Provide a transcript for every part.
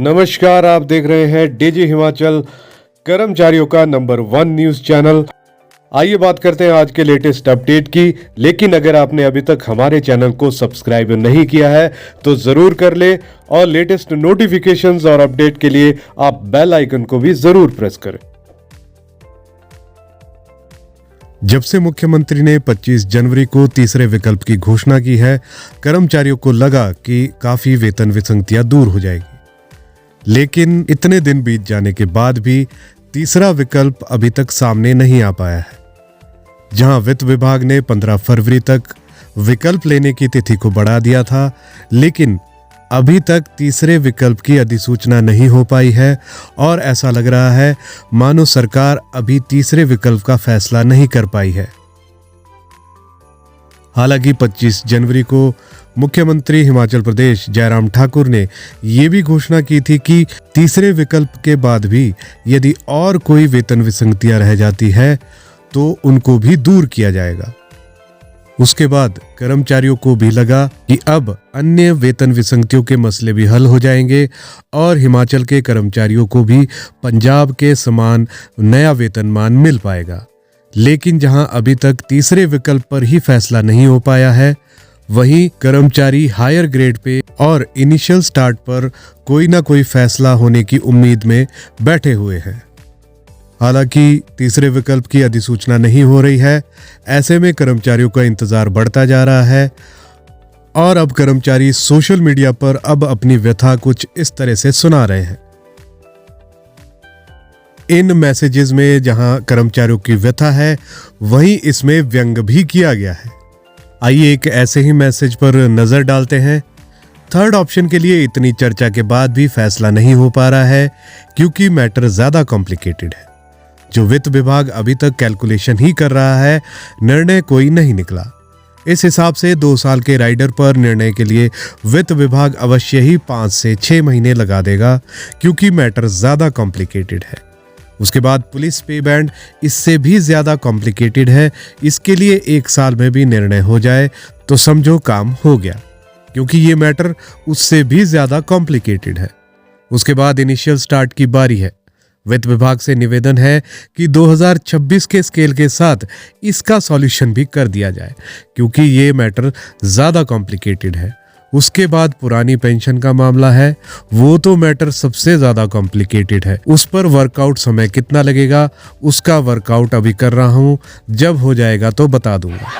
नमस्कार, आप देख रहे हैं डीजी हिमाचल, कर्मचारियों का नंबर 1 न्यूज चैनल। आइए बात करते हैं आज के लेटेस्ट अपडेट की। लेकिन अगर आपने अभी तक हमारे चैनल को सब्सक्राइब नहीं किया है तो जरूर कर ले और लेटेस्ट नोटिफिकेशंस और अपडेट के लिए आप बेल आइकन को भी जरूर प्रेस करें। जब से मुख्यमंत्री ने 25 जनवरी को तीसरे विकल्प की घोषणा की है, कर्मचारियों को लगा कि काफी वेतन विसंगतियां दूर हो जाएगी। लेकिन इतने दिन बीत जाने के बाद भी तीसरा विकल्प अभी तक सामने नहीं आ पाया है। जहां वित्त विभाग ने 15 फरवरी तक विकल्प लेने की तिथि को बढ़ा दिया था, लेकिन अभी तक तीसरे विकल्प की अधिसूचना नहीं हो पाई है और ऐसा लग रहा है मानो सरकार अभी तीसरे विकल्प का फैसला नहीं कर पाई है। हालांकि 25 जनवरी को मुख्यमंत्री हिमाचल प्रदेश जयराम ठाकुर ने यह भी घोषणा की थी कि तीसरे विकल्प के बाद भी यदि और कोई वेतन विसंगतियां रह जाती है तो उनको भी दूर किया जाएगा। उसके बाद कर्मचारियों को भी लगा कि अब अन्य वेतन विसंगतियों के मसले भी हल हो जाएंगे और हिमाचल के कर्मचारियों को भी पंजाब के समान नया वेतनमान मिल पाएगा। लेकिन जहां अभी तक तीसरे विकल्प पर ही फैसला नहीं हो पाया है, वहीं कर्मचारी हायर ग्रेड पे और इनिशियल स्टार्ट पर कोई ना कोई फैसला होने की उम्मीद में बैठे हुए हैं। हालांकि तीसरे विकल्प की अधिसूचना नहीं हो रही है, ऐसे में कर्मचारियों का इंतजार बढ़ता जा रहा है और अब कर्मचारी सोशल मीडिया पर अब अपनी व्यथा कुछ इस तरह से सुना रहे हैं। इन मैसेजेस में जहां कर्मचारियों की व्यथा है, वहीं इसमें व्यंग भी किया गया है। आइए एक ऐसे ही मैसेज पर नजर डालते हैं। थर्ड ऑप्शन के लिए इतनी चर्चा के बाद भी फैसला नहीं हो पा रहा है क्योंकि मैटर ज्यादा कॉम्प्लिकेटेड है। जो वित्त विभाग अभी तक कैलकुलेशन ही कर रहा है, निर्णय कोई नहीं निकला। इस हिसाब से 2 साल के राइडर पर निर्णय के लिए वित्त विभाग अवश्य ही 5 से 6 महीने लगा देगा क्योंकि मैटर ज्यादा कॉम्प्लिकेटेड है। उसके बाद पुलिस पे बैंड इससे भी ज्यादा कॉम्प्लिकेटेड है। इसके लिए 1 साल में भी निर्णय हो जाए तो समझो काम हो गया, क्योंकि ये मैटर उससे भी ज्यादा कॉम्प्लिकेटेड है। उसके बाद इनिशियल स्टार्ट की बारी है। वित्त विभाग से निवेदन है कि 2026 के स्केल के साथ इसका सॉल्यूशन भी कर दिया जाए, क्योंकि ये मैटर ज्यादा कॉम्प्लिकेटेड है। उसके बाद पुरानी पेंशन का मामला है, वो तो मैटर सबसे ज्यादा कॉम्प्लिकेटेड है। उस पर वर्कआउट समय कितना लगेगा, उसका वर्कआउट अभी कर रहा हूं, जब हो जाएगा तो बता दूंगा।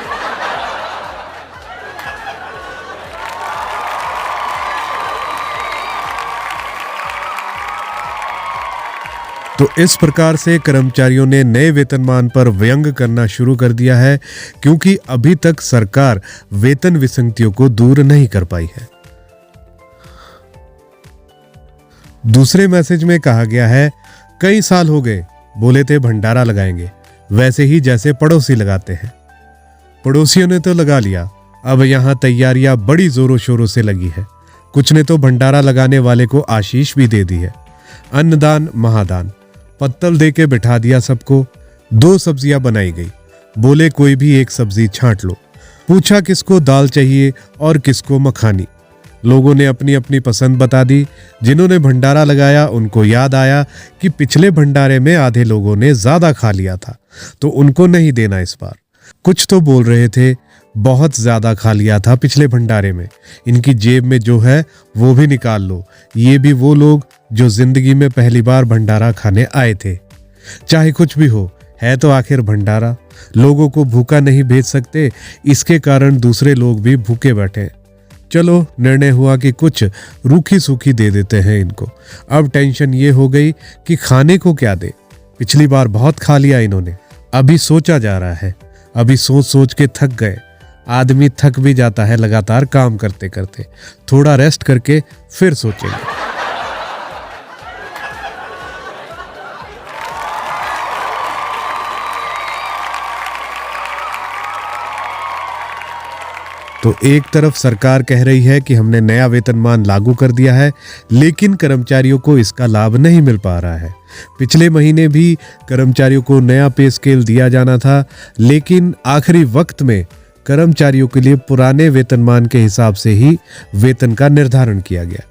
तो इस प्रकार से कर्मचारियों ने नए वेतनमान पर व्यंग करना शुरू कर दिया है, क्योंकि अभी तक सरकार वेतन विसंगतियों को दूर नहीं कर पाई है। दूसरे मैसेज में कहा गया है, कई साल हो गए, बोले थे भंडारा लगाएंगे, वैसे ही जैसे पड़ोसी लगाते हैं। पड़ोसियों ने तो लगा लिया, अब यहां तैयारियां बड़ी जोरों शोरों से लगी है। कुछ ने तो भंडारा लगाने वाले को आशीष भी दे दी है। अन्नदान महादान, पत्तल दे के बिठा दिया सबको। 2 सब्जियां बनाई गई, बोले कोई भी एक सब्जी छांट लो। पूछा किसको दाल चाहिए और किसको मखानी। लोगों ने अपनी अपनी पसंद बता दी। जिन्होंने भंडारा लगाया उनको याद आया कि पिछले भंडारे में आधे लोगों ने ज्यादा खा लिया था, तो उनको नहीं देना इस बार। कुछ तो बोल रहे थे बहुत ज्यादा खा लिया था पिछले भंडारे में, इनकी जेब में जो है वो भी निकाल लो। ये भी वो लोग जो जिंदगी में पहली बार भंडारा खाने आए थे। चाहे कुछ भी हो, है तो आखिर भंडारा। लोगों को भूखा नहीं भेज सकते, इसके कारण दूसरे लोग भी भूखे बैठे। चलो निर्णय हुआ कि कुछ रूखी सूखी दे देते हैं इनको। अब टेंशन ये हो गई कि खाने को क्या दे। पिछली बार बहुत खा लिया इन्होंने, अभी सोचा जा रहा है। अभी सोच सोच के थक गए। आदमी थक भी जाता है लगातार काम करते करते, थोड़ा रेस्ट करके फिर सोचेंगे। तो एक तरफ सरकार कह रही है कि हमने नया वेतनमान लागू कर दिया है, लेकिन कर्मचारियों को इसका लाभ नहीं मिल पा रहा है। पिछले महीने भी कर्मचारियों को नया पे स्केल दिया जाना था, लेकिन आखिरी वक्त में कर्मचारियों के लिए पुराने वेतनमान के हिसाब से ही वेतन का निर्धारण किया गया।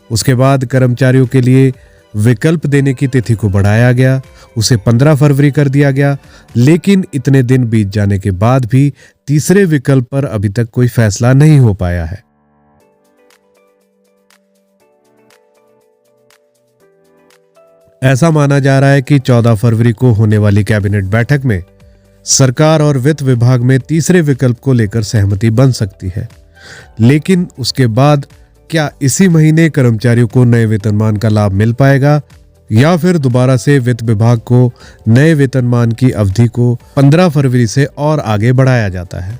उसके बाद कर्मचारियों के लिए विकल्प देने की तिथि को बढ़ाया गया, उसे 15 फरवरी कर दिया गया। लेकिन इतने दिन बीत जाने के बाद भी तीसरे विकल्प पर अभी तक कोई फैसला नहीं हो पाया है। ऐसा माना जा रहा है कि 14 फरवरी को होने वाली कैबिनेट बैठक में सरकार और वित्त विभाग में तीसरे विकल्प को लेकर सहमति बन सकती है। लेकिन उसके बाद क्या इसी महीने कर्मचारियों को नए वेतनमान का लाभ मिल पाएगा या फिर दोबारा से वित्त विभाग को नए वेतनमान की अवधि को 15 फरवरी से और आगे बढ़ाया जाता है,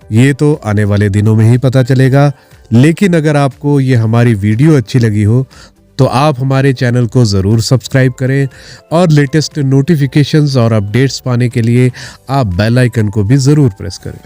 ये तो आने वाले दिनों में ही पता चलेगा। लेकिन अगर आपको ये हमारी वीडियो अच्छी लगी हो तो आप हमारे चैनल को ज़रूर सब्सक्राइब करें और लेटेस्ट नोटिफिकेशंस और अपडेट्स पाने के लिए आप बेल आइकन को भी ज़रूर प्रेस करें।